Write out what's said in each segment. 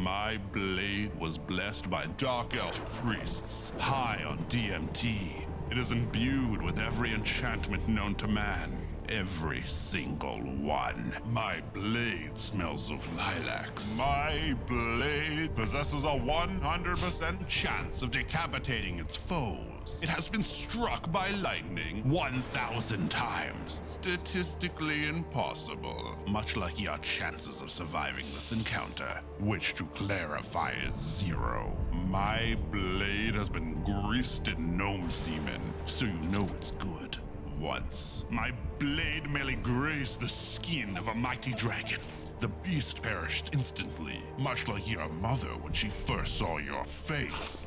My blade was blessed by dark elf priests, high on DMT. It is imbued with every enchantment known to man. Every single one. My blade smells of lilacs. My blade possesses a 100% chance of decapitating its foes. It has been struck by lightning 1,000 times. Statistically impossible. Much like your chances of surviving this encounter, which to clarify is 0. My blade has been greased in gnome semen, so you know it's good. Once, my blade merely grazed the skin of a mighty dragon. The beast perished instantly, much like your mother when she first saw your face.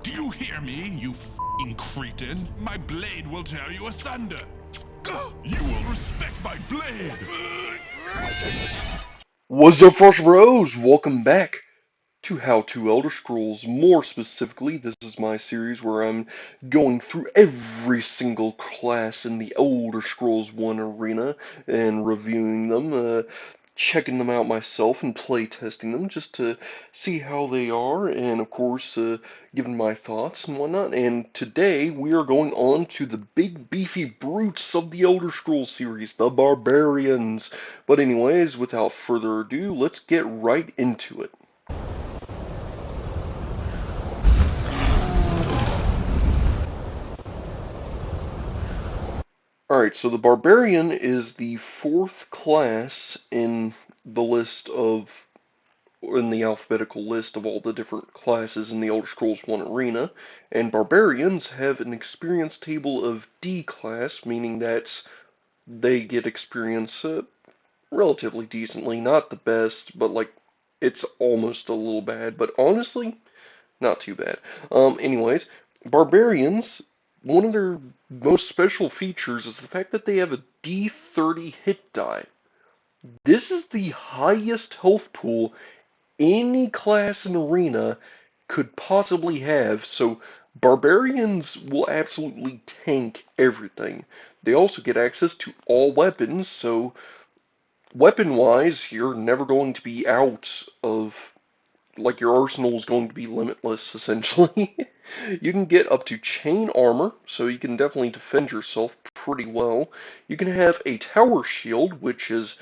Do you hear me, you f***ing cretin? My blade will tear you asunder. You will respect my blade. What's up, First Bros? Welcome back to How to Elder Scrolls. More specifically, this is my series where I'm going through every single class in the Elder Scrolls 1 arena and reviewing them, checking them out myself and play testing them just to see how they are, and of course, giving my thoughts and whatnot. And today we are going on to the big beefy brutes of the Elder Scrolls series, the barbarians. But anyways, without further ado, let's get right into it. Alright, so the Barbarian is the fourth class in the in the alphabetical list of all the different classes in the Elder Scrolls 1 arena, and Barbarians have an experience table of D class, meaning that they get experience relatively decently, not the best, but like, it's almost a little bad, but honestly, not too bad. Anyways, Barbarians, one of their most special features is the fact that they have a D30 hit die. This is the highest health pool any class in Arena could possibly have, so Barbarians will absolutely tank everything. They also get access to all weapons, so weapon-wise, you're never going to be out of, like, your arsenal is going to be limitless, essentially. You can get up to chain armor, so you can definitely defend yourself pretty well. You can have a tower shield, which is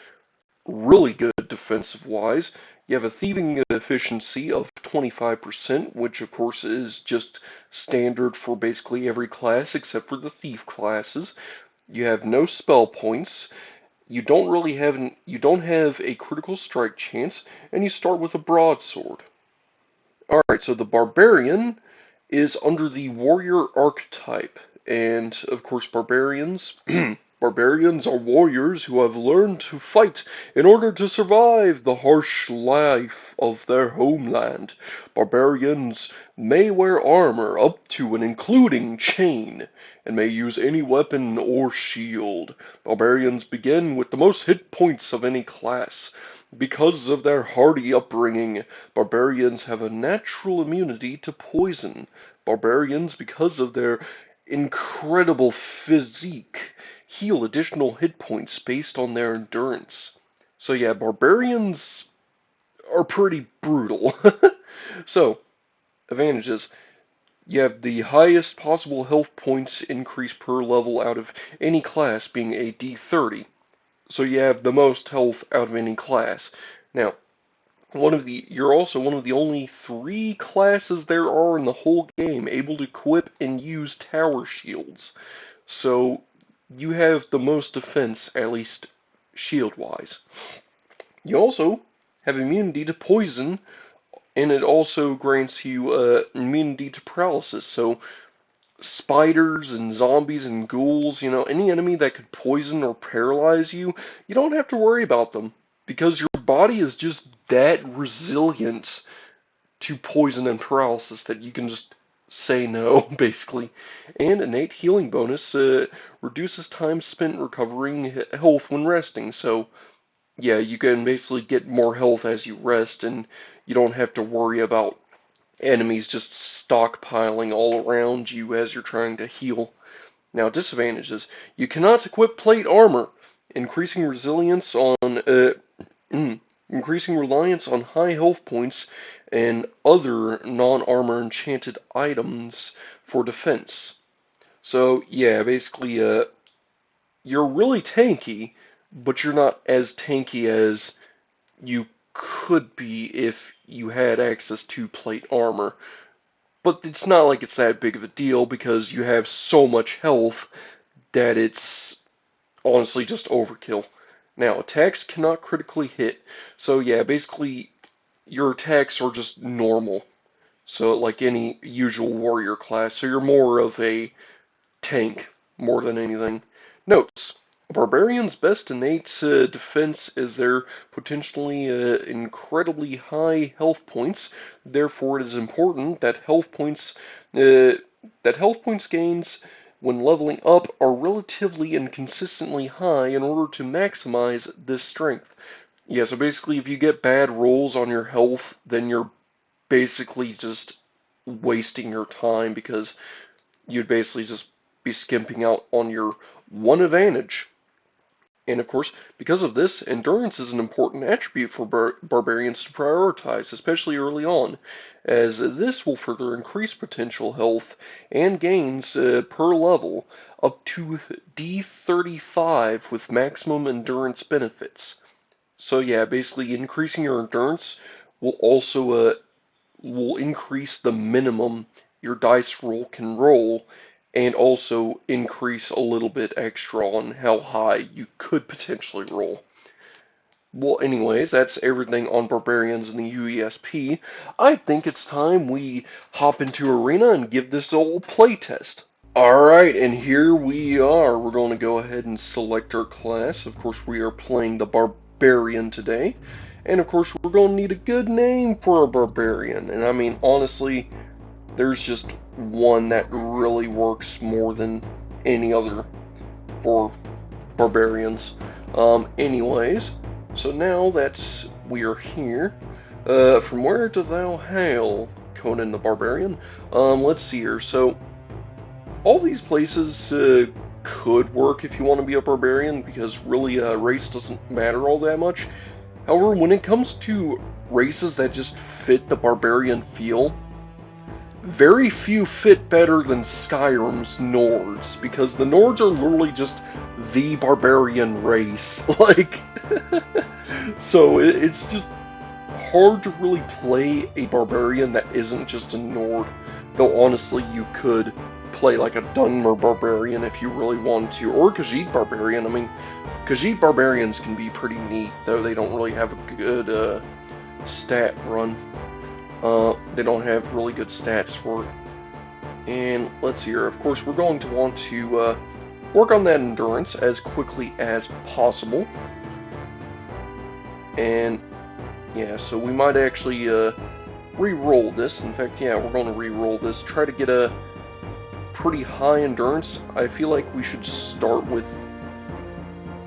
really good defensive-wise. You have a thieving efficiency of 25%, which of course is just standard for basically every class except for the thief classes. You have no spell points. You don't have a critical strike chance, and you start with a broadsword. Alright, so the Barbarian is under the warrior archetype, and of course barbarians are warriors who have learned to fight in order to survive the harsh life of their homeland. Barbarians may wear armor up to and including chain, and may use any weapon or shield. Barbarians begin with the most hit points of any class. Because of their hardy upbringing, barbarians have a natural immunity to poison. Barbarians, because of their incredible physique, heal additional hit points based on their endurance. So yeah, barbarians are pretty brutal. So, advantages. You have the highest possible health points increase per level out of any class, being a D30. So you have the most health out of any class. Now, you're also one of the only 3 classes there are in the whole game able to equip and use tower shields. So you have the most defense, at least shield-wise. You also have immunity to poison, and it also grants you immunity to paralysis. So spiders and zombies and ghouls, any enemy that could poison or paralyze you, you don't have to worry about them because your body is just that resilient to poison and paralysis that you can just say no, basically. And innate healing bonus reduces time spent recovering health when resting, so yeah, you can basically get more health as you rest, and you don't have to worry about enemies just stockpiling all around you as you're trying to heal. Now, disadvantages. You cannot equip plate armor, increasing resilience on increasing reliance on high health points and other non-armor enchanted items for defense. So yeah, basically, you're really tanky, but you're not as tanky as you could be if you had access to plate armor. But it's not like it's that big of a deal because you have so much health that it's honestly just overkill. Now, attacks cannot critically hit, so yeah, basically your attacks are just normal. So like any usual warrior class, so you're more of a tank more than anything. Notes: a barbarian's best innate defense is their potentially incredibly high health points. Therefore, it is important that health points gains when leveling up are relatively and consistently high in order to maximize this strength. Yeah, so basically, if you get bad rolls on your health, then you're basically just wasting your time because you'd basically just be skimping out on your one advantage. And of course, because of this, endurance is an important attribute for barbarians to prioritize, especially early on, as this will further increase potential health and gains per level up to D35 with maximum endurance benefits. So yeah, basically increasing your endurance will increase the minimum your dice roll can roll and also increase a little bit extra on how high you could potentially roll. Well, anyways, that's everything on Barbarians in the UESP. I think it's time we hop into Arena and give this old playtest. Alright, and here we are. We're going to go ahead and select our class. Of course, we are playing the Barbarian today. And of course, we're going to need a good name for a Barbarian. And I mean, honestly, there's just one that really works more than any other for barbarians. Anyways, so now that we are here, from where do thou hail, Conan the Barbarian? Let's see here. So all these places could work if you want to be a barbarian because really race doesn't matter all that much. However, when it comes to races that just fit the barbarian feel, very few fit better than Skyrim's Nords, because the Nords are literally just the barbarian race. Like, so it's just hard to really play a barbarian that isn't just a Nord. Though honestly, you could play like a Dunmer barbarian if you really want to, or Khajiit barbarian. I mean, Khajiit barbarians can be pretty neat, though they don't really have a good stat run. They don't have really good stats for it. And let's see here. Of course, we're going to want to work on that endurance as quickly as possible. And yeah, so we might actually re-roll this. In fact, yeah, we're going to re-roll this. Try to get a pretty high endurance. I feel like we should start with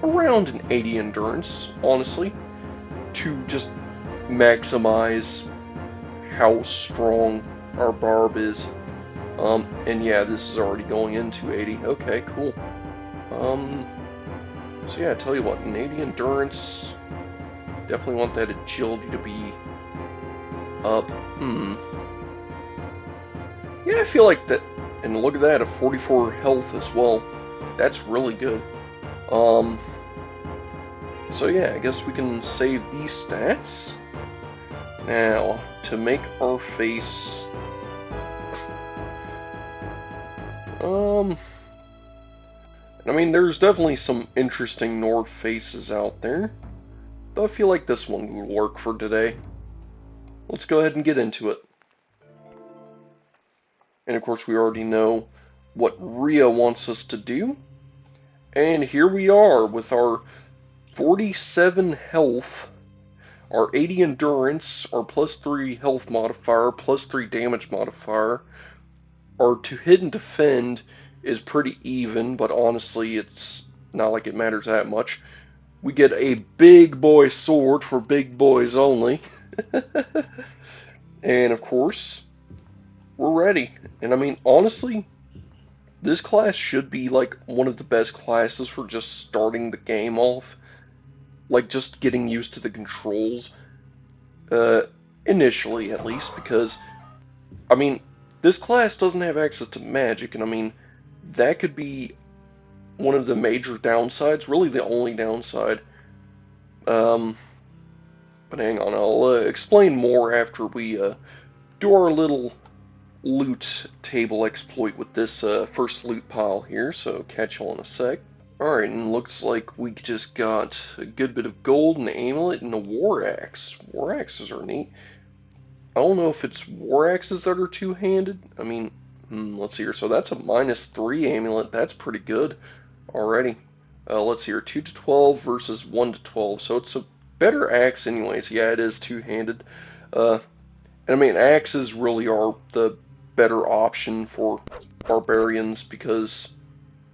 around an 80 endurance, honestly, to just maximize how strong our barb is. And yeah, this is already going into 80. Okay, cool. So yeah, I tell you what, an 80 endurance, definitely want that agility to be up. Yeah, I feel like that, and look at that, a 44 health as well. That's really good. So yeah, I guess we can save these stats. Now, to make our face... I mean, there's definitely some interesting Nord faces out there. But I feel like this one will work for today. Let's go ahead and get into it. And of course, we already know what Rhea wants us to do. And here we are with our 47 health, our 80 endurance, our +3 health modifier, +3 damage modifier. Our to hit and defend is pretty even, but honestly, it's not like it matters that much. We get a big boy sword for big boys only. And of course, we're ready. And I mean, honestly, this class should be like one of the best classes for just starting the game off. like just getting used to the controls, initially at least, because I mean, this class doesn't have access to magic, and I mean, that could be one of the major downsides, really the only downside. Um, but hang on, I'll explain more after we do our little loot table exploit with this first loot pile here, so catch y'all in a sec. Alright, and looks like we just got a good bit of gold, an amulet, and a war axe. War axes are neat. I don't know if it's war axes that are two-handed. I mean, let's see here. So that's a -3 amulet. That's pretty good already. Let's see here. 2 to 12 versus 1 to 12. So it's a better axe anyways. Yeah, it is two-handed. And I mean, axes really are the better option for barbarians because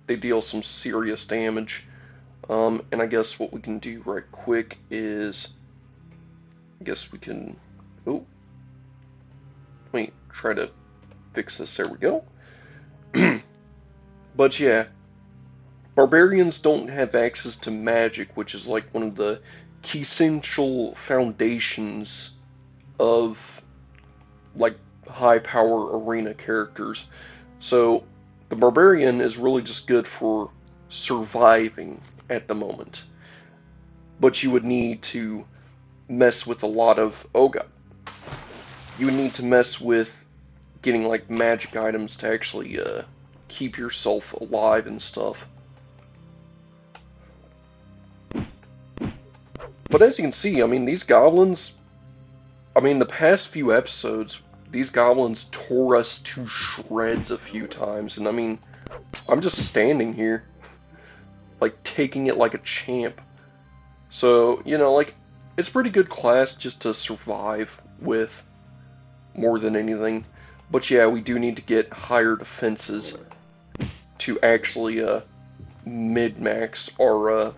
they deal some serious damage. And I guess what we can do right quick is, I guess we can, oh, let me try to fix this. There we go. But yeah, barbarians don't have access to magic, which is like one of the key essential foundations of like high power arena characters. So the barbarian is really just good for surviving at the moment. But you would need to mess with a lot of, oh god, you would need to mess with getting like magic items to actually keep yourself alive and stuff. But as you can see, I mean, these goblins, I mean, the past few episodes, these goblins tore us to shreds a few times, and I mean, I'm just standing here, like, taking it like a champ. So, you know, like, it's pretty good class just to survive with, more than anything. But yeah, we do need to get higher defenses to actually, mid-max our,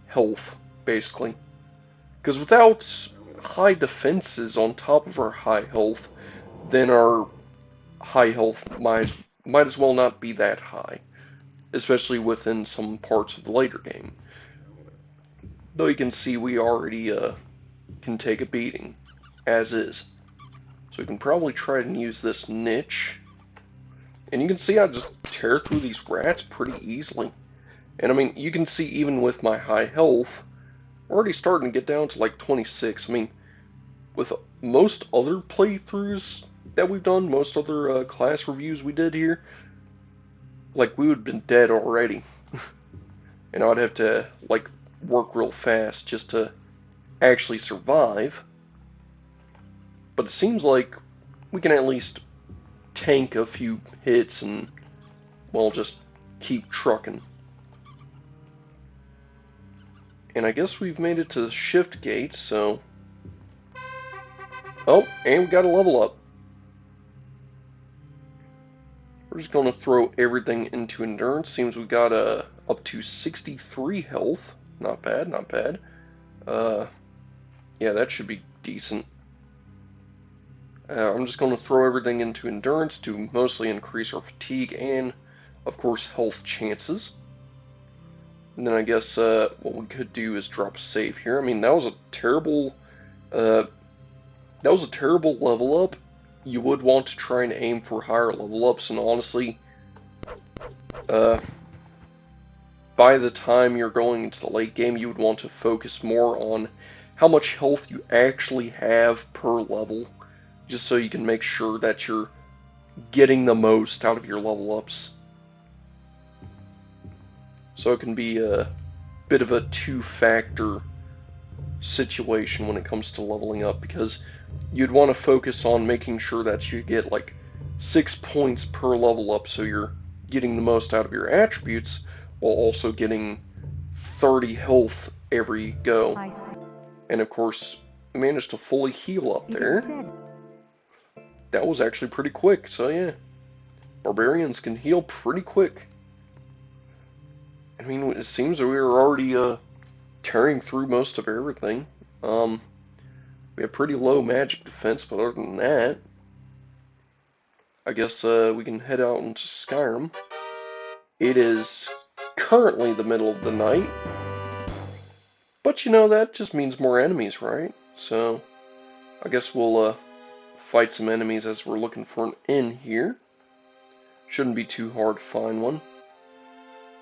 health, basically. Because without high defenses on top of our high health, then our high health might as well not be that high, especially within some parts of the later game. Though you can see we already can take a beating, as is. So we can probably try and use this niche. And you can see I just tear through these rats pretty easily. And I mean, you can see even with my high health, we're already starting to get down to like 26. I mean, with most other playthroughs that we've done, most other class reviews we did here, like we would have been dead already. And I'd have to like work real fast just to actually survive. But it seems like we can at least tank a few hits and, well, just keep trucking. And I guess we've made it to the shift gate, so... Oh, and we got a level up. We're just going to throw everything into endurance. Seems we got up to 63 health. Not bad, not bad. Yeah, that should be decent. I'm just going to throw everything into endurance to mostly increase our fatigue and, of course, health chances. And then I guess what we could do is drop a save here. I mean, that was a terrible level up. You would want to try and aim for higher level ups, and honestly, by the time you're going into the late game, you would want to focus more on how much health you actually have per level, just so you can make sure that you're getting the most out of your level ups. So it can be a bit of a two-factor situation when it comes to leveling up, because you'd want to focus on making sure that you get like 6 points per level up, so you're getting the most out of your attributes while also getting 30 health every go. And of course, we managed to fully heal up there. That was actually pretty quick, so yeah. Barbarians can heal pretty quick. I mean, it seems that we were already tearing through most of everything. We have pretty low magic defense, but other than that, I guess we can head out into Skyrim. It is currently the middle of the night, But you know, that just means more enemies, right? So, I guess we'll fight some enemies as we're looking for an inn here. Shouldn't be too hard to find one,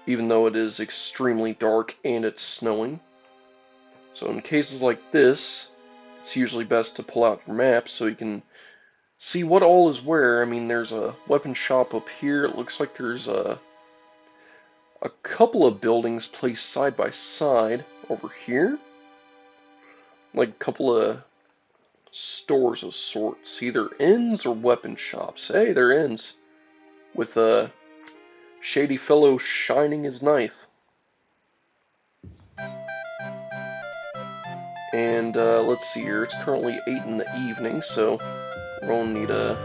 even though it is extremely dark and it's snowing. So in cases like this, it's usually best to pull out your map so you can see what all is where. I mean, there's a weapon shop up here. It looks like there's a couple of buildings placed side by side over here. Like a couple of stores of sorts, either inns or weapon shops. Hey, they're inns, with a shady fellow shining his knife. And let's see here, it's currently 8 in the evening, so we're going to need to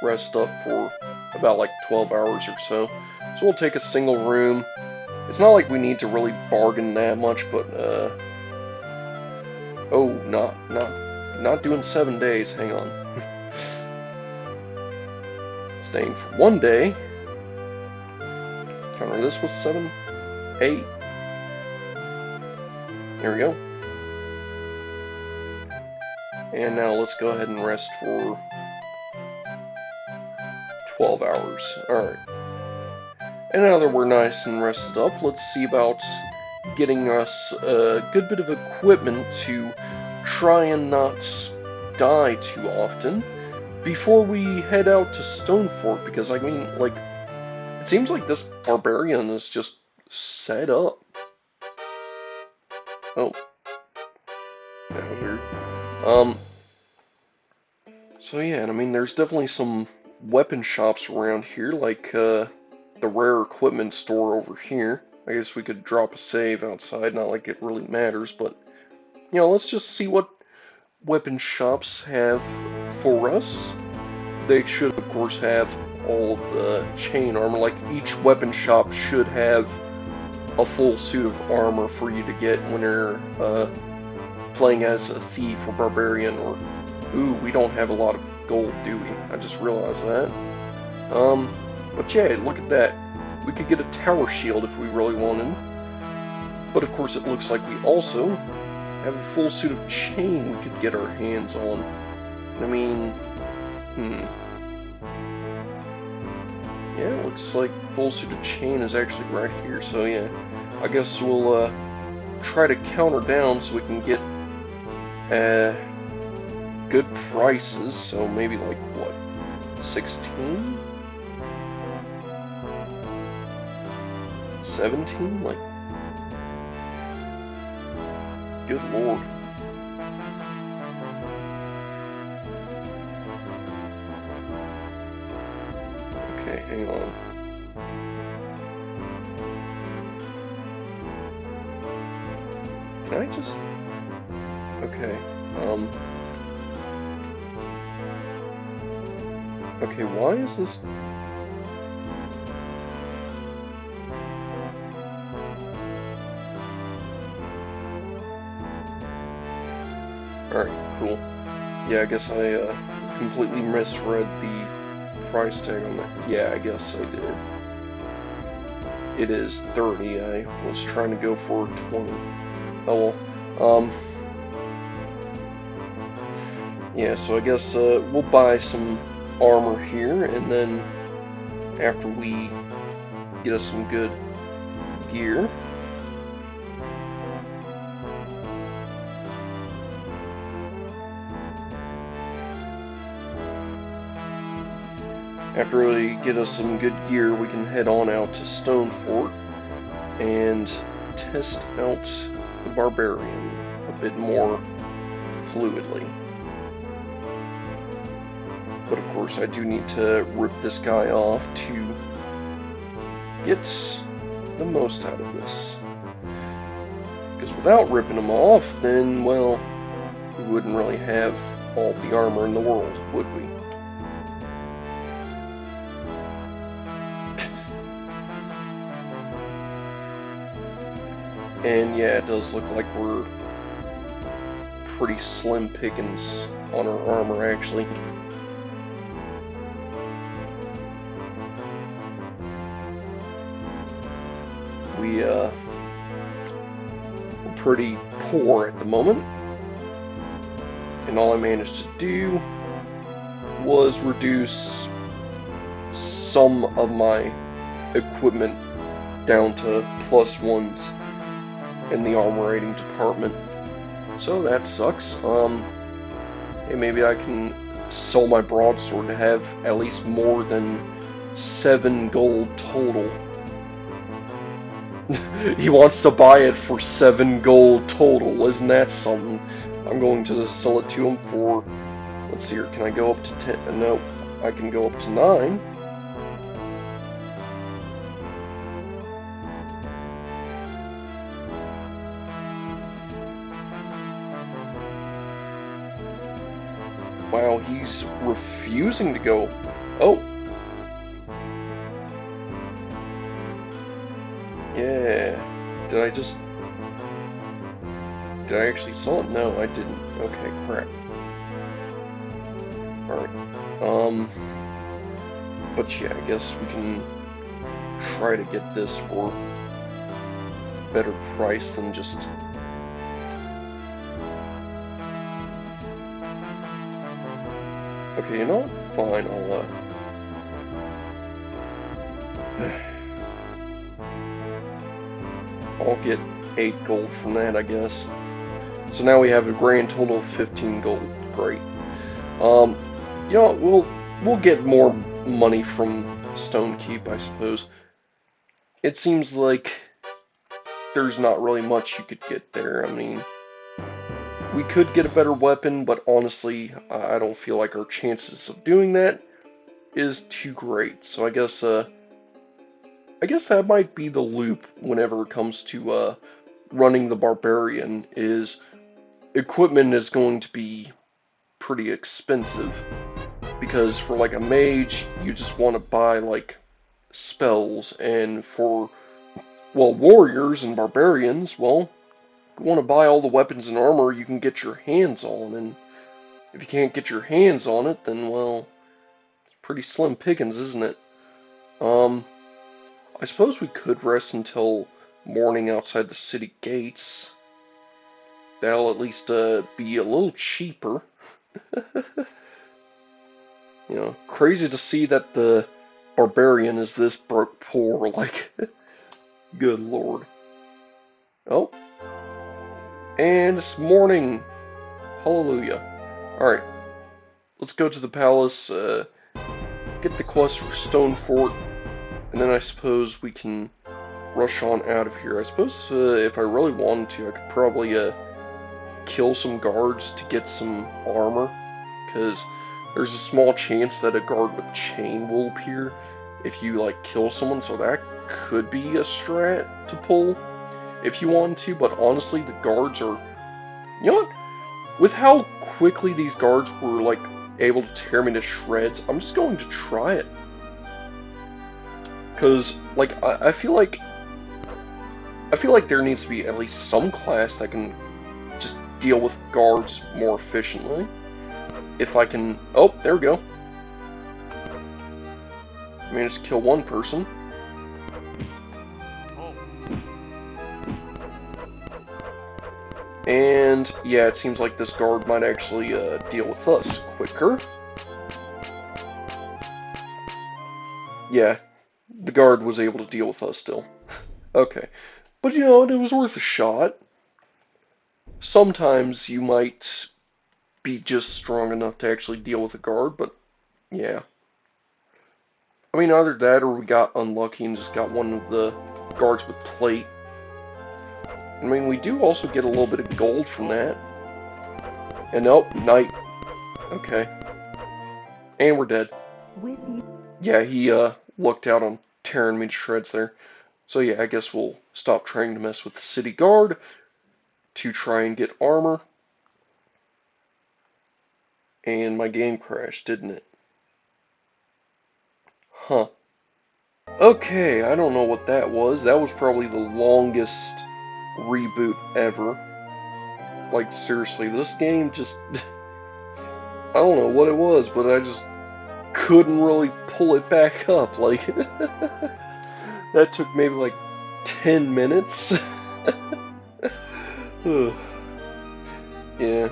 rest up for about like 12 hours or so. So we'll take a single room. It's not like we need to really bargain that much, but oh, not doing 7 days. Hang on. Staying for 1 day. Counter this with 7, 8. There we go. And now let's go ahead and rest for 12 hours. Alright. And now that we're nice and rested up, let's see about getting us a good bit of equipment to try and not die too often before we head out to Stonefort, because I mean, like, it seems like this barbarian is just set up. Oh. That was weird. So yeah, and I mean, there's definitely some weapon shops around here, like the rare equipment store over here. I guess we could drop a save outside, not like it really matters, but, you know, let's just see what weapon shops have for us. They should, of course, have all of the chain armor. Like, each weapon shop should have a full suit of armor for you to get when you're playing as a thief or barbarian, or... Ooh, we don't have a lot of gold, do we? I just realized that. But yeah, look at that. We could get a tower shield if we really wanted. But of course it looks like we also have a full suit of chain we could get our hands on. I mean, yeah, it looks like full suit of chain is actually right here, so yeah. I guess we'll try to counter down so we can get good prices, so maybe like, what, 16? 17? Like, good lord. Okay, hang on. Can I just... Okay, okay, why is this... Alright, cool. Yeah, I guess I completely misread the price tag on that. Yeah, I guess I did. It is 30. I was trying to go for 20. Oh well. Yeah, so I guess we'll buy some armor here, and then after we get us some good gear, we can head on out to Stonefort and test out the barbarian a bit more fluidly. But of course I do need to rip this guy off to get the most out of this. Because without ripping him off, then, well, we wouldn't really have all the armor in the world, would we? And yeah, it does look like we're pretty slim pickings on our armor, actually. We're pretty poor at the moment. And all I managed to do was reduce some of my equipment down to +1s in the armor rating department. So that sucks. Hey, maybe I can sell my broadsword to have at least more than 7 gold total. He wants to buy it for 7 gold total. Isn't that something? I'm going to sell it to him for, let's see here, can I go up to 10? No, I can go up to 9. Wow, he's refusing to go. Oh. Yeah. Did I actually sell it? No, I didn't. Okay, crap. Alright. But yeah, I guess we can try to get this for a better price than just... Okay, you know what? Fine, I'll get 8 gold from that, I guess. So now we have a grand total of 15 gold. Great. You know, we'll get more money from Stone Keep, I suppose. It seems like there's not really much you could get there. I mean, we could get a better weapon, but honestly, I don't feel like our chances of doing that is too great. So I guess that might be the loop whenever it comes to running the barbarian, is equipment is going to be pretty expensive, because for like a mage you just want to buy like spells, and for, well, warriors and barbarians, well, you want to buy all the weapons and armor you can get your hands on, and if you can't get your hands on it, then, well, it's pretty slim pickings, isn't it? I suppose we could rest until morning outside the city gates. That'll at least be a little cheaper. You know, crazy to see that the barbarian is this broke poor, like, good lord. Oh, and it's morning. Hallelujah. Alright, let's go to the palace, get the quest for Stone Fort, and then I suppose we can rush on out of here. I suppose if I really wanted to, I could probably kill some guards to get some armor, because there's a small chance that a guard with chain will appear if you, like, kill someone, so that could be a strat to pull if you want to, but honestly, the guards are, you know what, with how quickly these guards were, like, able to tear me to shreds, I'm just going to try it. Because, like, I feel like there needs to be at least some class that can just deal with guards more efficiently. If I can... Oh, there we go. I managed to kill one person. And, yeah, it seems like this guard might actually deal with us quicker. Yeah, the guard was able to deal with us still. Okay. But, you know, it was worth a shot. Sometimes you might be just strong enough to actually deal with a guard, but, yeah. I mean, either that or we got unlucky and just got one of the guards with plate. I mean, we do also get a little bit of gold from that. And nope, night. Okay. And we're dead. Yeah, he lucked out on tearing me to shreds there. So yeah, I guess we'll stop trying to mess with the city guard to try and get armor. And my game crashed, didn't it? Huh. Okay, I don't know what that was. That was probably the longest reboot ever. Like, seriously, this game just... I don't know what it was, but I just couldn't really pull it back up. Like, that took maybe like 10 minutes. Yeah.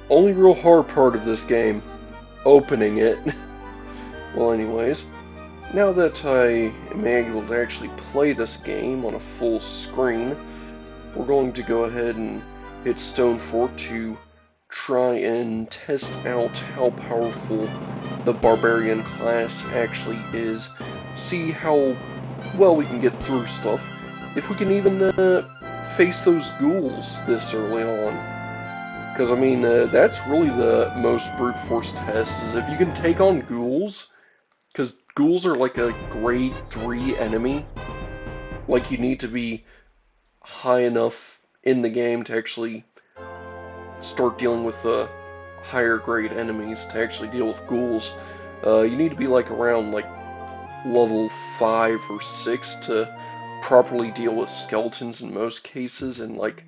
Only real hard part of this game, opening it. Well, anyways, now that I am able to actually play this game on a full screen, we're going to go ahead and hit Stone Fort to try and test out how powerful the barbarian class actually is. See how well we can get through stuff. If we can even face those ghouls this early on. Because, I mean, that's really the most brute force test, is if you can take on ghouls, because ghouls are like a grade 3 enemy. Like, you need to be high enough in the game to actually start dealing with the higher grade enemies to actually deal with ghouls. You need to be like around like level 5 or 6 to properly deal with skeletons in most cases, and like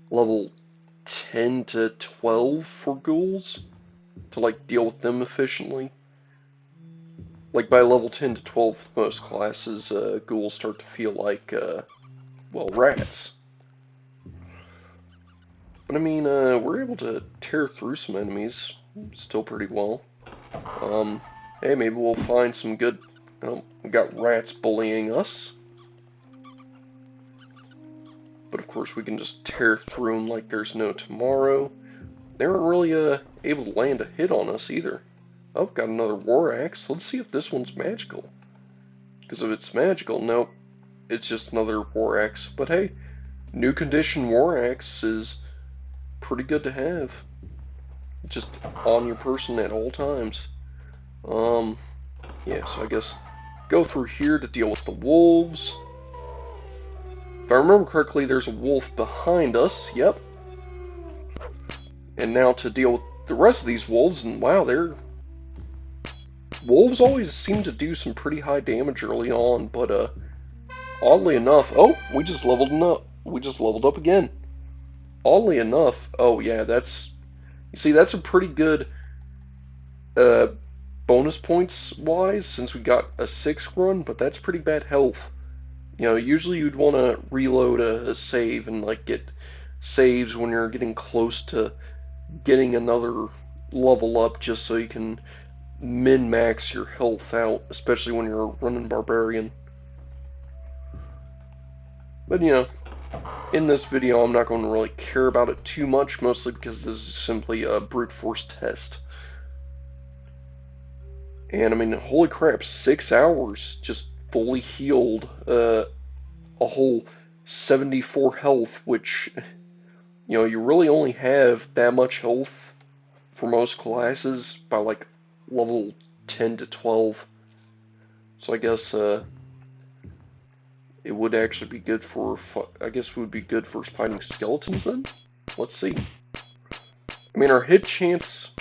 level 10 to 12 for ghouls to like deal with them efficiently. Like by level 10 to 12 with most classes, ghouls start to feel like, well, rats. But I mean, we're able to tear through some enemies still pretty well. Hey, maybe we'll find some good... we got rats bullying us. But of course we can just tear through them like there's no tomorrow. They weren't really able to land a hit on us either. Oh, got another war axe. Let's see if this one's magical. Because if it's magical, nope. It's just another war axe. But hey, new condition war axe is pretty good to have. Just on your person at all times. Yeah, so I guess go through here to deal with the wolves. If I remember correctly, there's a wolf behind us. Yep. And now to deal with the rest of these wolves, and wow, wolves always seem to do some pretty high damage early on, but oddly enough, oh, we just leveled up. We just leveled up again. Oddly enough, oh yeah, you see, that's a pretty good uh, bonus points wise, since we got a 6 run, but that's pretty bad health. You know, usually you'd want to reload a save and like get saves when you're getting close to getting another level up, just so you can min-max your health out, especially when you're running barbarian. But you know, in this video I'm not going to really care about it too much, mostly because this is simply a brute force test. And I mean, holy crap, 6 hours just fully healed, a whole 74 health, which, you know, you really only have that much health for most classes by like level 10 to 12. So I guess it would actually be good for, I guess it would be good for fighting skeletons then? Let's see. I mean, our hit chance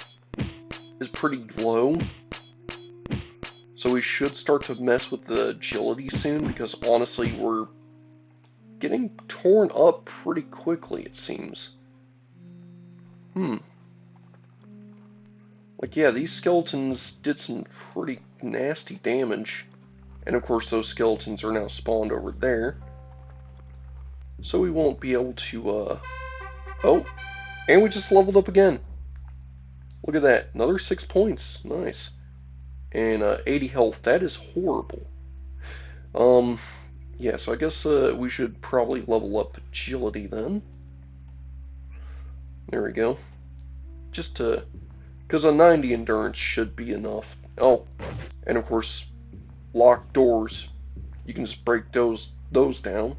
is pretty low, so we should start to mess with the agility soon, because honestly, we're getting torn up pretty quickly, it seems. Like, yeah, these skeletons did some pretty nasty damage. And of course, those skeletons are now spawned over there. So we won't be able to, oh, and we just leveled up again. Look at that, another 6 points, nice. And 80 health, that is horrible. Yeah, so I guess we should probably level up agility then. There we go. Just to, because a 90 endurance should be enough. Oh, and of course, locked doors. You can just break those down.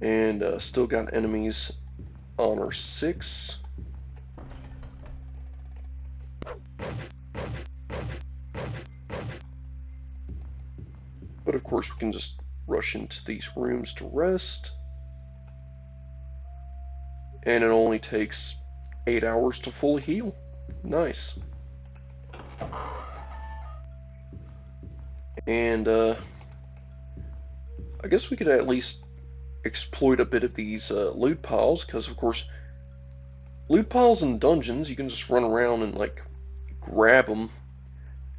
And still got enemies on our 6. But of course we can just rush into these rooms to rest. And it only takes 8 hours to fully heal. Nice. And I guess we could at least exploit a bit of these loot piles, because of course loot piles in dungeons, you can just run around and like grab them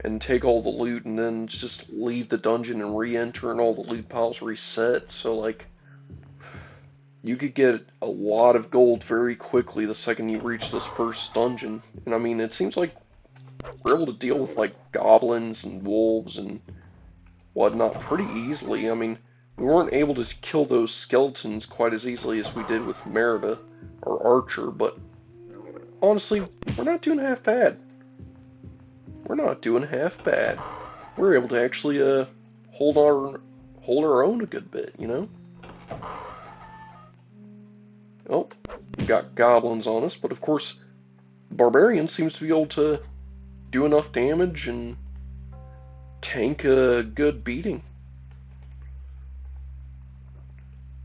and take all the loot, and then just leave the dungeon and re-enter, and all the loot piles reset. So like, you could get a lot of gold very quickly the second you reach this first dungeon. And I mean, it seems like we're able to deal with like goblins and wolves and whatnot pretty easily. I mean, we weren't able to kill those skeletons quite as easily as we did with Merida or Archer, but honestly, we're not doing half bad. We're not doing half bad. We're able to actually hold our hold our own a good bit, you know? Oh, we got goblins on us, but of course, Barbarian seems to be able to do enough damage and tank a good beating.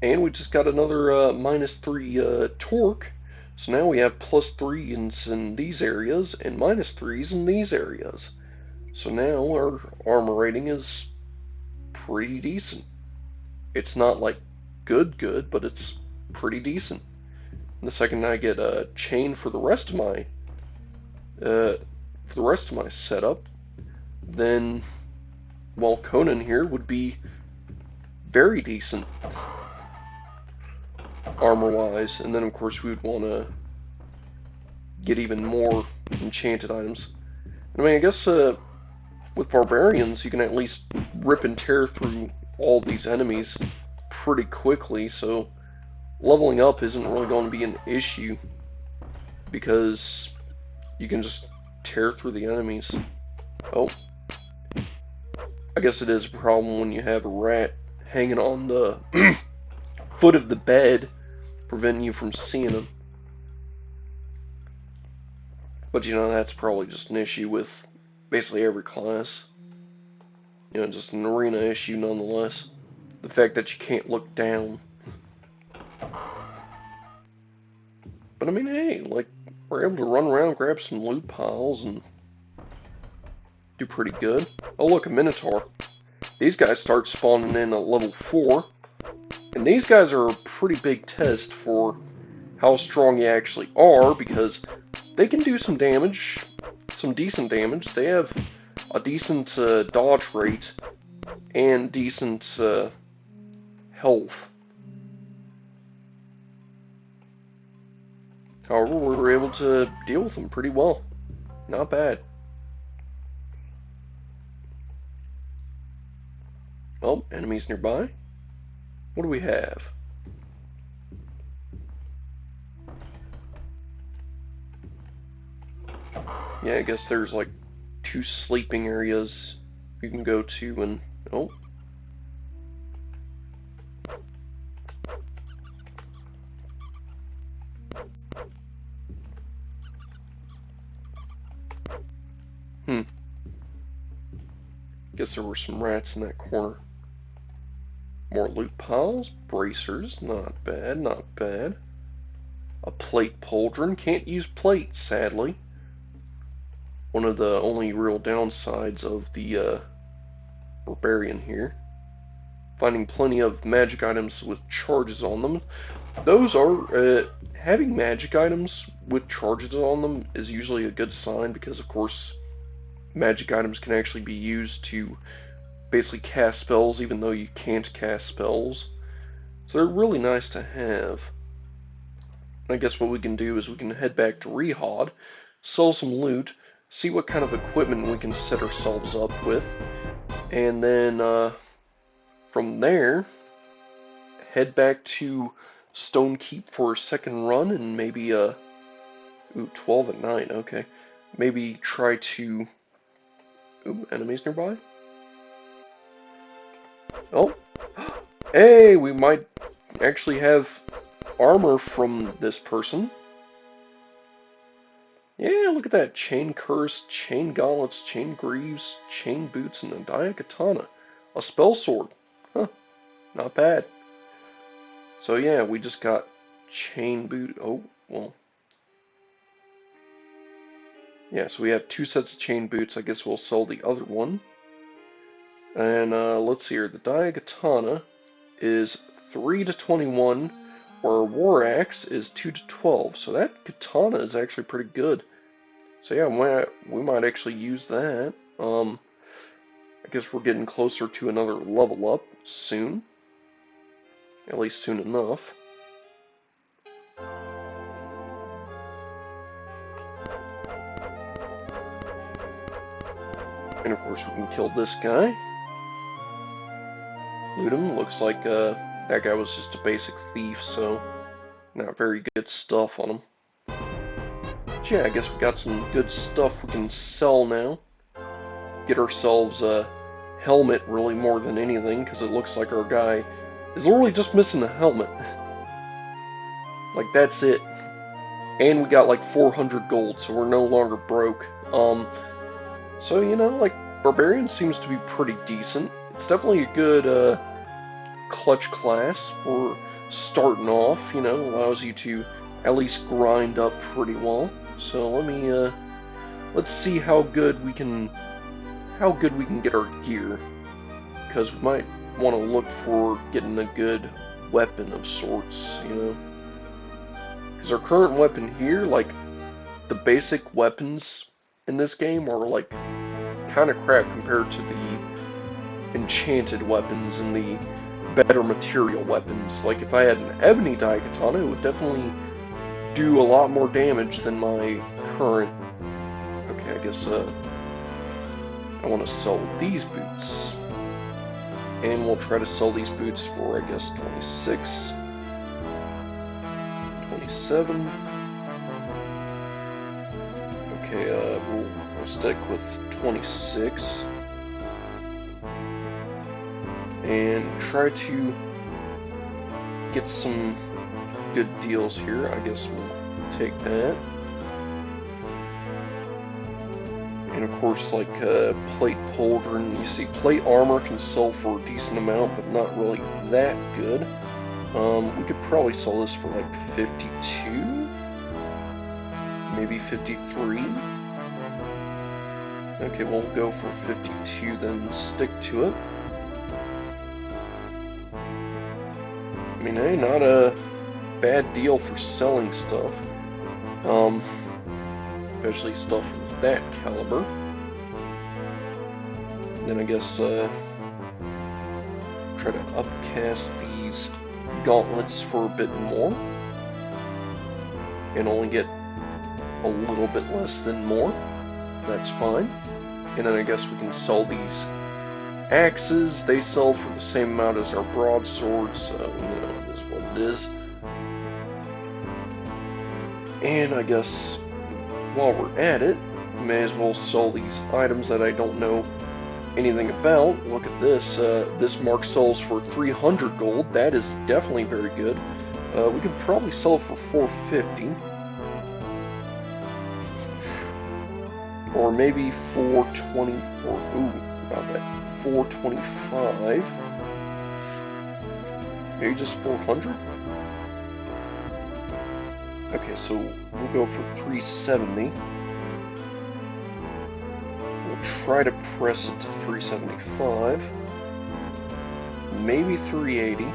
And we just got another -3 torque. So now we have +3s in these areas and -3s in these areas. So now our armor rating is pretty decent. It's not like good, but it's pretty decent. And the second I get a chain for the rest of my setup, then well, Conan here would be very decent armor-wise. And then of course we would want to get even more enchanted items. I mean, I guess with barbarians, you can at least rip and tear through all these enemies pretty quickly, so leveling up isn't really going to be an issue because you can just tear through the enemies. Oh, I guess it is a problem when you have a rat hanging on the foot of the bed, preventing you from seeing them. But you know, that's probably just an issue with basically every class. You know, just an arena issue nonetheless. The fact that you can't look down. But I mean, hey, like, we're able to run around, grab some loot piles, and do pretty good. Oh look, a Minotaur. These guys start spawning in at level 4. And these guys are a pretty big test for how strong you actually are, because they can do some damage, some decent damage. They have a decent dodge rate and decent health. However, we were able to deal with them pretty well. Not bad. Oh, enemies nearby. What do we have? Yeah, I guess there's like 2 sleeping areas you can go to, and oh. Hmm. Guess there were some rats in that corner. More loot piles, bracers, not bad, not bad. A plate pauldron, can't use plate, sadly. One of the only real downsides of the barbarian here. Finding plenty of magic items with charges on them. Those are, having magic items with charges on them is usually a good sign because, of course, magic items can actually be used to basically cast spells even though you can't cast spells. So they're really nice to have. I guess what we can do is we can head back to Rehod, sell some loot, see what kind of equipment we can set ourselves up with, and then from there, head back to Stone Keep for a second run, and maybe, ooh, 12 at night, okay. Maybe try to, ooh, enemies nearby? Oh, hey, we might actually have armor from this person. Yeah, look at that. Chain curse, chain gauntlets, chain greaves, chain boots, and a daikatana. A spell sword. Huh, not bad. So yeah, we just got chain boot. Oh, well. Yeah, so we have 2 sets of chain boots. I guess we'll sell the other one. And let's see here. The daikatana is 3 to 21, where war axe is 2 to 12. So that katana is actually pretty good. So yeah, we might actually use that. I guess we're getting closer to another level up soon. At least soon enough. And of course we can kill this guy. Loot him. Looks like that guy was just a basic thief, so not very good stuff on him. But yeah, I guess we got some good stuff we can sell now. Get ourselves a helmet, really, more than anything, because it looks like our guy is literally just missing a helmet. Like, that's it. And we got like 400 gold, so we're no longer broke. So, you know, like, Barbarian seems to be pretty decent. It's definitely a good clutch class for starting off, you know, allows you to at least grind up pretty well. So let's see how good we can get our gear, because we might want to look for getting a good weapon of sorts, you know. Because our current weapon here, like, the basic weapons in this game are like kind of crap compared to the enchanted weapons and the better material weapons. Like, if I had an ebony daikatana, it would definitely do a lot more damage than my current. Okay, I guess I want to sell these boots, and we'll try to sell these boots for, I guess, 26, 27. Okay, we'll stick with 26. And try to get some good deals here. I guess we'll take that. And of course, like plate pauldron, you see plate armor can sell for a decent amount, but not really that good. We could probably sell this for like 52, maybe 53. Okay, we'll go for 52 then, stick to it. I mean, hey, not a bad deal for selling stuff. Especially stuff with that caliber. Then I guess, try to upcast these gauntlets for a bit more. And only get a little bit less than more. That's fine. And then I guess we can sell these axes. They sell for the same amount as our broadswords, so, you know, it is what it is. And I guess while we're at it, we may as well sell these items that I don't know anything about. Look at this. This mark sells for 300 gold. That is definitely very good. We could probably sell it for 450. Or maybe 420, or, ooh, not that, 425. Maybe just 400? Okay, so we'll go for 370. We'll try to press it to 375. Maybe 380.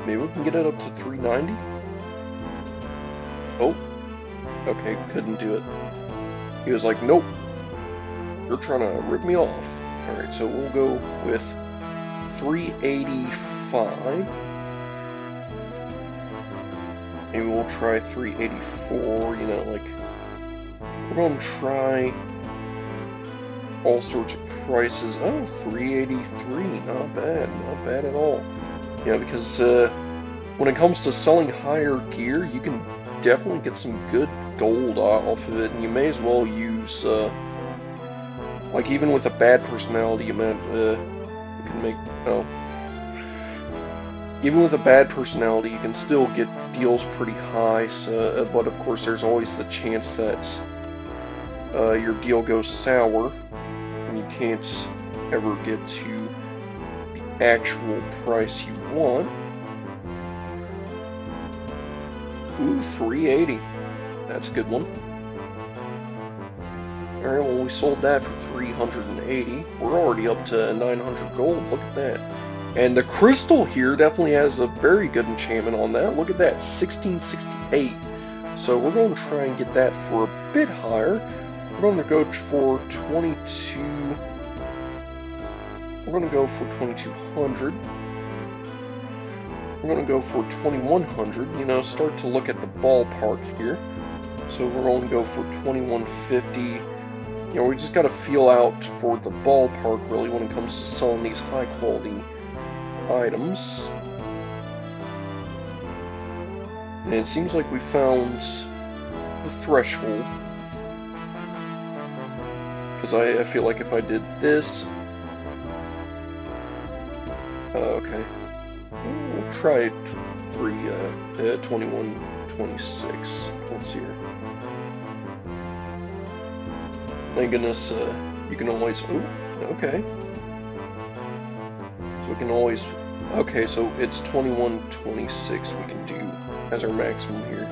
Maybe we can get it up to 390. Oh, okay, couldn't do it. He was like, nope, you're trying to rip me off. Alright, so we'll go with 385. Maybe we'll try 384, you know, like, we're going to try all sorts of prices. Oh, 383, not bad at all. Yeah, because when it comes to selling higher gear, you can definitely get some good gold off of it, and you may as well use, like, even with a bad personality, you can make, oh, even with a bad personality, you can still get deals pretty high, so, but of course there's always the chance that your deal goes sour, and you can't ever get to the actual price you want. Ooh, 380. That's a good one. Alright, well, we sold that for 380. We're already up to 900 gold. Look at that. And the crystal here definitely has a very good enchantment on that. Look at that, 1668. So we're going to try and get that for a bit higher. We're going to go for 22. We're going to go for 2200. We're going to go for 2100. You know, start to look at the ballpark here. So we're going to go for 2150. You know, we just gotta feel out for the ballpark, really, when it comes to selling these high-quality items. And it seems like we found the threshold. Because I feel like if I did this... okay. We'll try 2126. Let's see here. Thank goodness, you can always... oh, okay. So we can always... okay, so it's 2126 we can do as our maximum here.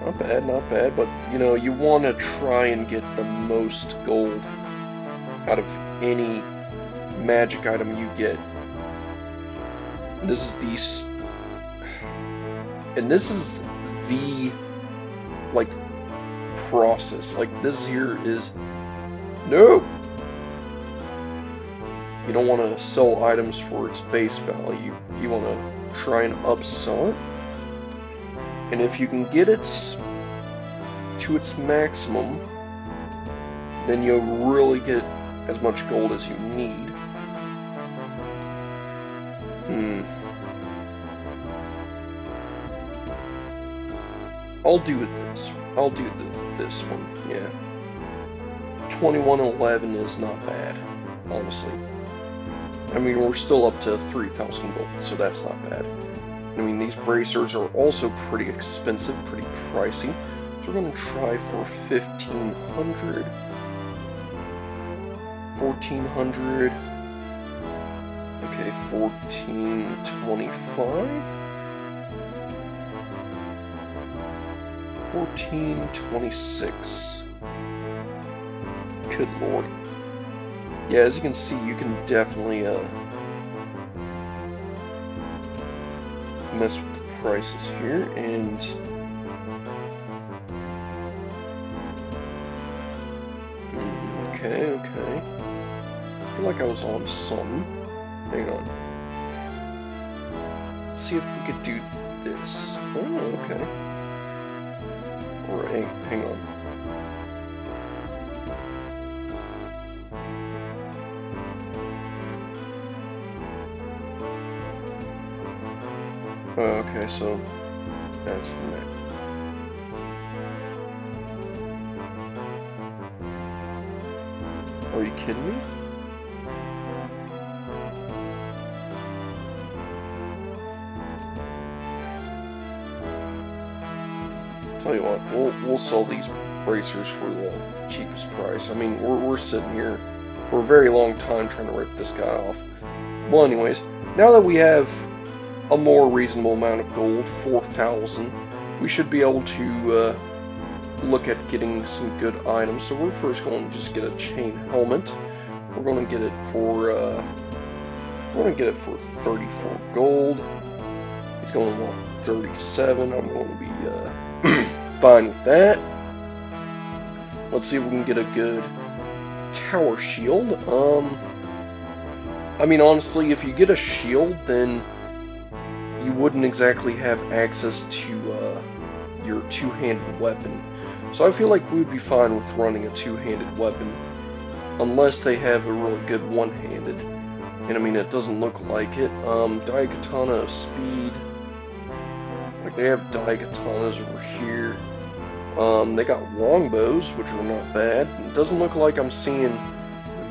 Not bad, not bad, but, you know, you want to try and get the most gold out of any magic item you get. This is the like, process. Like, this here is... no! You don't want to sell items for its base value. You want to try and upsell it. And if you can get it to its maximum, then you'll really get as much gold as you need. I'll do this. I'll do this one, yeah. 2111 is not bad, honestly. I mean, we're still up to 3,000 gold, so that's not bad. I mean, these bracers are also pretty expensive, pretty pricey. So we're going to try for 1,500. 1,400. Okay, 1,425. 1,426. Good lord. Yeah, as you can see, you can definitely mess with the prices here, and okay. I feel like I was on something. Hang on. Let's see if we could do this. Oh, okay. Or hang on. Okay, so that's the map. Are you kidding me? Tell you what, we'll sell these bracers for the cheapest price. I mean, we're sitting here for a very long time trying to rip this guy off. Well, anyways, now that we have a more reasonable amount of gold, 4,000, we should be able to look at getting some good items. So we're first going to just get a chain helmet. We're going to get it for 34 gold. He's going to want 37. I'm going to be fine with that. Let's see if we can get a good tower shield. I mean, honestly, if you get a shield, then you wouldn't exactly have access to your two-handed weapon. So I feel like we would be fine with running a two-handed weapon, unless they have a really good one-handed. And I mean, it doesn't look like it. Daikatana of speed. Like, they have Daikatanas over here. They got longbows, which are not bad. It doesn't look like I'm seeing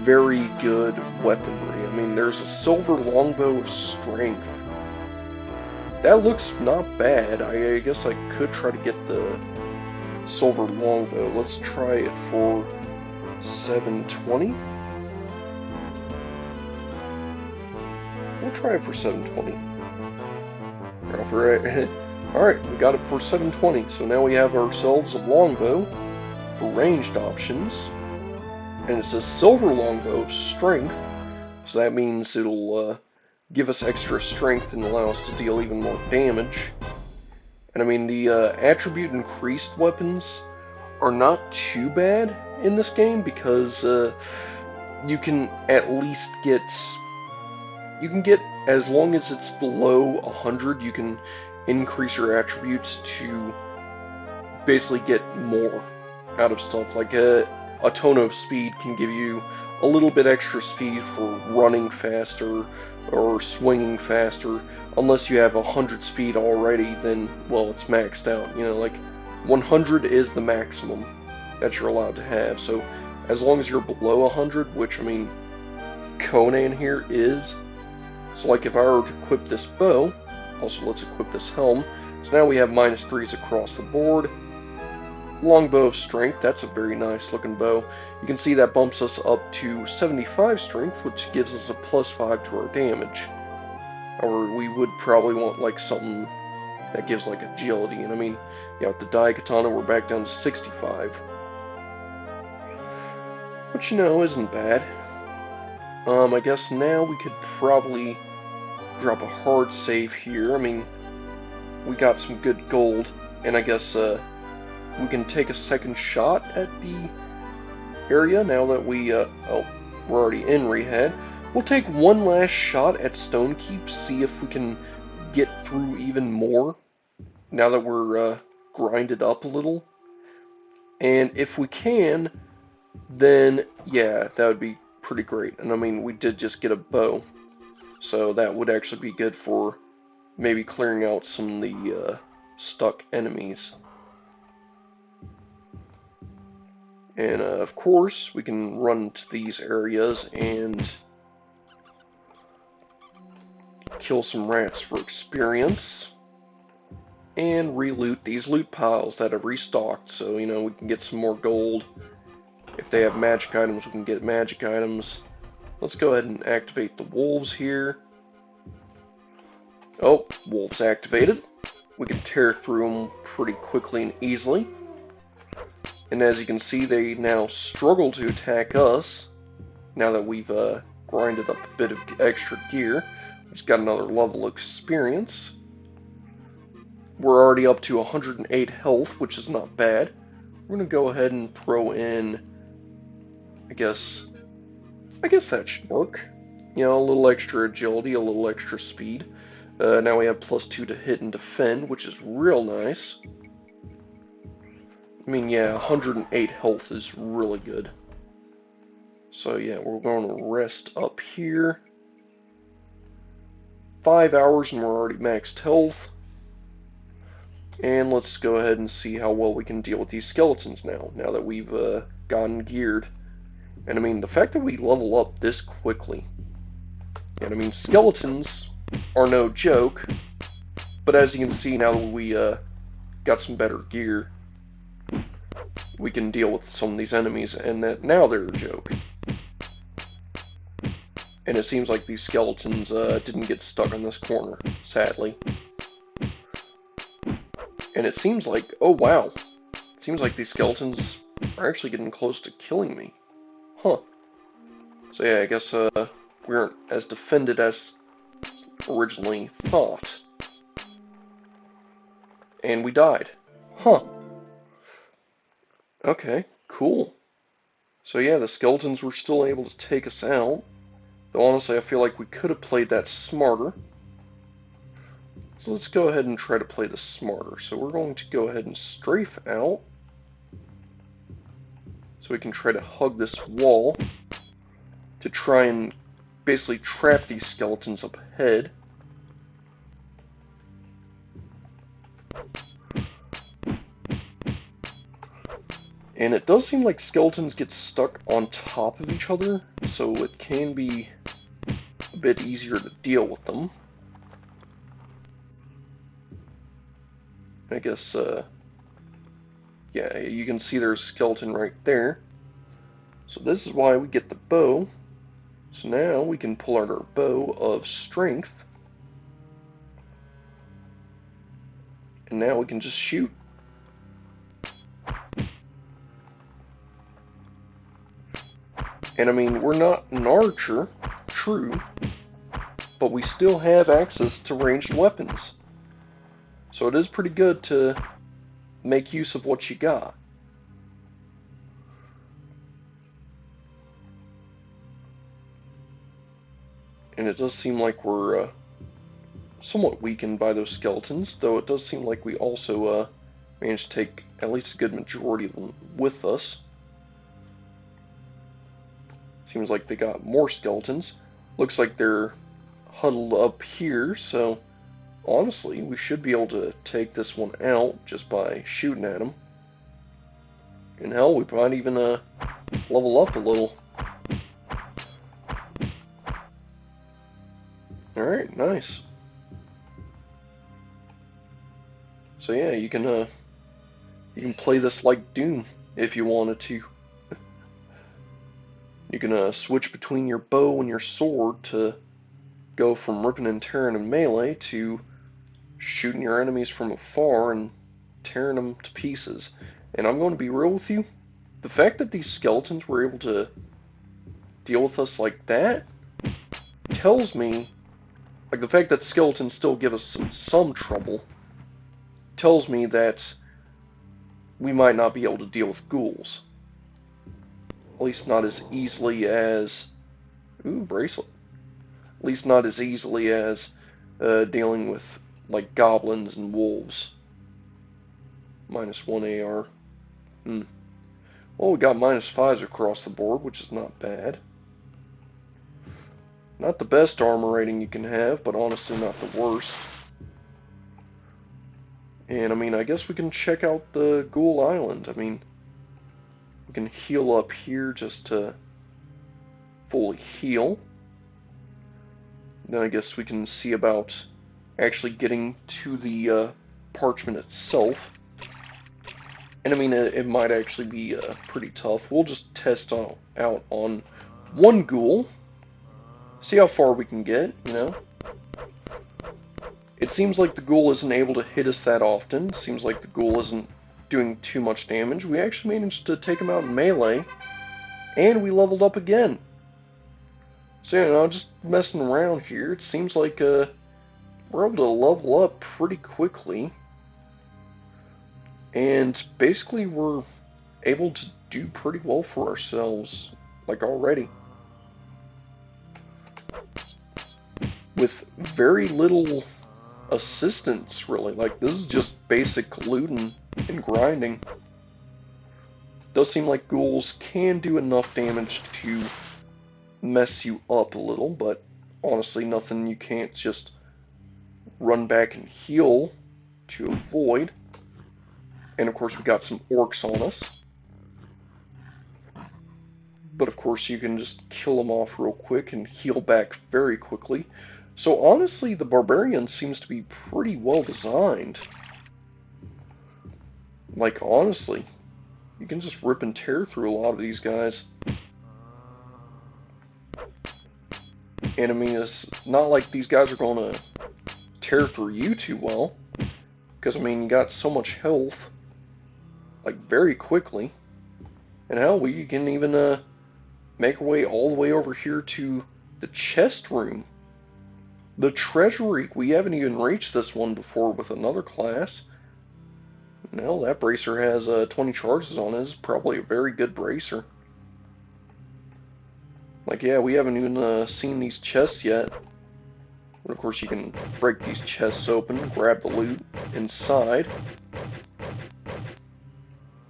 very good weaponry. I mean, there's a silver longbow of strength. That looks not bad. I guess I could try to get the silver longbow. Let's try it for 720. We'll try it for 720. Alright, we got it for 720. So now we have ourselves a longbow for ranged options. And it's a silver longbow of strength. So that means it'll give us extra strength and allow us to deal even more damage. And I mean, the attribute increased weapons are not too bad in this game, because you can at least get... as long as it's below 100, you can increase your attributes to basically get more out of stuff. Like a tone of speed can give you a little bit extra speed for running faster or swinging faster. Unless you have 100 speed already, then, well, it's maxed out. You know, like 100 is the maximum that you're allowed to have. So as long as you're below 100, which, I mean, Conan here is. So like if I were to equip this bow, also let's equip this helm. So now we have -3s across the board. Longbow of strength, that's a very nice looking bow. You can see that bumps us up to 75 strength, which gives us a +5 to our damage. Or we would probably want like something that gives like agility. And I mean, yeah, with the Daikatana we're back down to 65. Which, you know, isn't bad. I guess now we could probably drop a hard save here. I mean, we got some good gold, and I guess we can take a second shot at the area now that we're already in Rehad. We'll take one last shot at Stonekeep, see if we can get through even more now that we're grinded up a little. And if we can, then yeah, that would be pretty great. And I mean, we did just get a bow, so that would actually be good for maybe clearing out some of the stuck enemies. And of course, we can run to these areas and kill some rats for experience. And re-loot these loot piles that have restocked, so, you know, we can get some more gold. If they have magic items, we can get magic items. Let's go ahead and activate the wolves here. Oh, wolves activated. We can tear through them pretty quickly and easily. And as you can see, they now struggle to attack us, now that we've grinded up a bit of extra gear. We just got another level of experience. We're already up to 108 health, which is not bad. We're going to go ahead and throw in, I guess that should work. You know, a little extra agility, a little extra speed. Now we have +2 to hit and defend, which is real nice. I mean, yeah, 108 health is really good. So yeah, we're going to rest up here. 5 hours and we're already maxed health. And let's go ahead and see how well we can deal with these skeletons now that we've gotten geared. And I mean, the fact that we level up this quickly. And I mean, skeletons are no joke. But as you can see, now that we got some better gear, we can deal with some of these enemies, and that now they're a joke. And it seems like these skeletons didn't get stuck on this corner, sadly. And it seems like, oh wow, it seems like these skeletons are actually getting close to killing me. Huh. So yeah, I guess we aren't as defended as originally thought. And we died. Huh. Okay, cool. So yeah, the skeletons were still able to take us out. Though honestly, I feel like we could have played that smarter. So let's go ahead and try to play this smarter. So we're going to go ahead and strafe out. So we can try to hug this wall to try and basically trap these skeletons up ahead. And it does seem like skeletons get stuck on top of each other, so it can be a bit easier to deal with them. I guess, yeah, you can see there's a skeleton right there. So this is why we get the bow. So now we can pull out our bow of strength. And now we can just shoot. And I mean, we're not an archer, true, but we still have access to ranged weapons. So it is pretty good to make use of what you got. And it does seem like we're somewhat weakened by those skeletons, though it does seem like we also Managed to take at least a good majority of them with us. Seems like they got more skeletons. Looks like they're huddled up here, so honestly, we should be able to take this one out just by shooting at him. And hell, we might even level up a little. Alright, nice. So yeah, you can play this like Doom if you wanted to. You can switch between your bow and your sword to go from ripping and tearing in melee to shooting your enemies from afar and tearing them to pieces. And I'm going to be real with you, the fact that these skeletons were able to deal with us like that tells me, like the fact that skeletons still give us some trouble, tells me that we might not be able to deal with ghouls. At least not as easily as... Ooh, bracelet. At least not as easily as dealing with, like, goblins and wolves. -1 AR. Well, we got -5s across the board, which is not bad. Not the best armor rating you can have, but honestly not the worst. And, I mean, I guess we can check out the Ghoul Island. I mean, we can heal up here just to fully heal. Then I guess we can see about actually getting to the parchment itself. And I mean, it might actually be pretty tough. We'll just test out on one ghoul. See how far we can get, you know. It seems like the ghoul isn't able to hit us that often. It seems like the ghoul isn't doing too much damage. We actually managed to take him out in melee. And we leveled up again. So, you know, just messing around here. It seems like we're able to level up pretty quickly. And basically we're able to do pretty well for ourselves, like already. With very little assistance, really. Like, this is just basic looting and grinding. Does seem like ghouls can do enough damage to mess you up a little, but honestly nothing you can't just run back and heal to avoid. And of course we got some orcs on us. But of course you can just kill them off real quick and heal back very quickly. So honestly, the barbarian seems to be pretty well designed. Like, honestly, you can just rip and tear through a lot of these guys. And I mean, it's not like these guys are going to tear through you too well. Because, I mean, you got so much health, like, very quickly. And hell, we can even make our way all the way over here to the chest room. The treasury, we haven't even reached this one before with another class. Well, that bracer has 20 charges on it. It's probably a very good bracer. Like, yeah, we haven't even seen these chests yet. But of course you can break these chests open, grab the loot inside.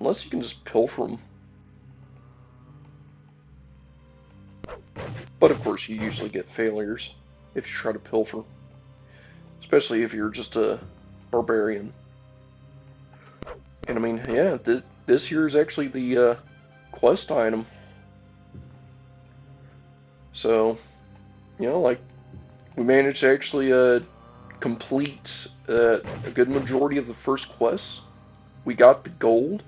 Unless you can just pilfer them. But of course you usually get failures if you try to pilfer. Especially if you're just a barbarian. And I mean, yeah, this here is actually the quest item. So, you know, like, we managed to actually complete a good majority of the first quest. We got the gold.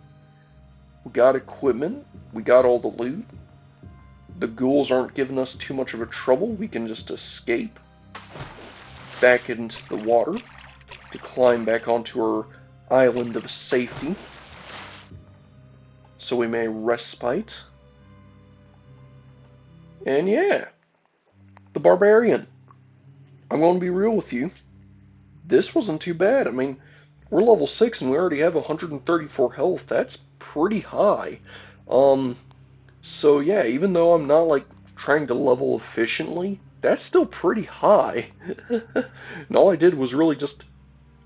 We got equipment. We got all the loot. The ghouls aren't giving us too much of a trouble. We can just escape back into the water to climb back onto our island of safety, so we may respite. And yeah, the barbarian. I'm going to be real with you. This wasn't too bad. I mean, we're level 6 and we already have 134 health. That's pretty high. So yeah, even though I'm not like trying to level efficiently, that's still pretty high. And all I did was really just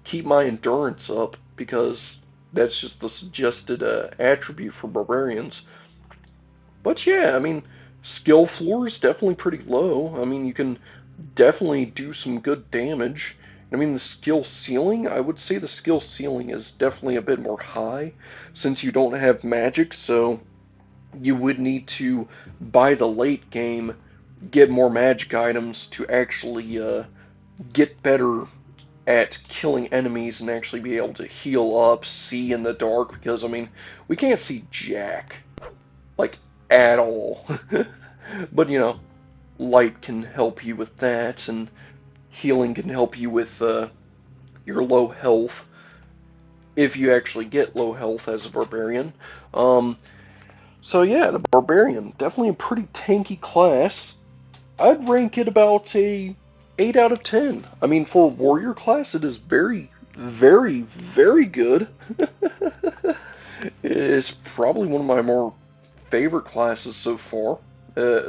keep my endurance up, because That's just the suggested attribute for barbarians. But yeah, I mean, skill floor is definitely pretty low. I mean, you can definitely do some good damage. I mean, the skill ceiling, I would say the skill ceiling is definitely a bit more high since you don't have magic, so you would need to, by the late game, get more magic items to actually get better at killing enemies and actually be able to heal up, see in the dark, because, I mean, we can't see jack, like, at all. But, you know, light can help you with that, and healing can help you with your low health, if you actually get low health as a barbarian. Um, so yeah, the barbarian, definitely a pretty tanky class. I'd rank it about a 8 out of 10. I mean, for a warrior class, it is very, very, very good. It's probably one of my more favorite classes so far.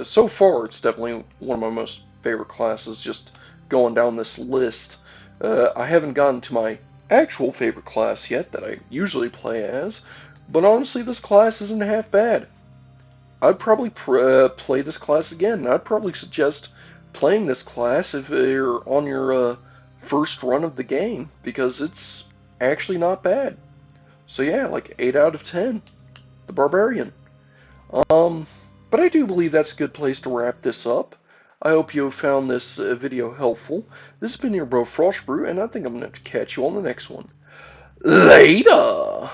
So far, it's definitely one of my most favorite classes, just going down this list. I haven't gotten to my actual favorite class yet that I usually play as, but honestly, this class isn't half bad. I'd probably play this class again. I'd probably suggest playing this class if you're on your first run of the game, because it's actually not bad. So yeah, like 8 out of 10. The Barbarian. Um, but I do believe that's a good place to wrap this up. I hope you found this video helpful. This has been your bro Frostbrew, and I think I'm going to catch you on the next one. Later!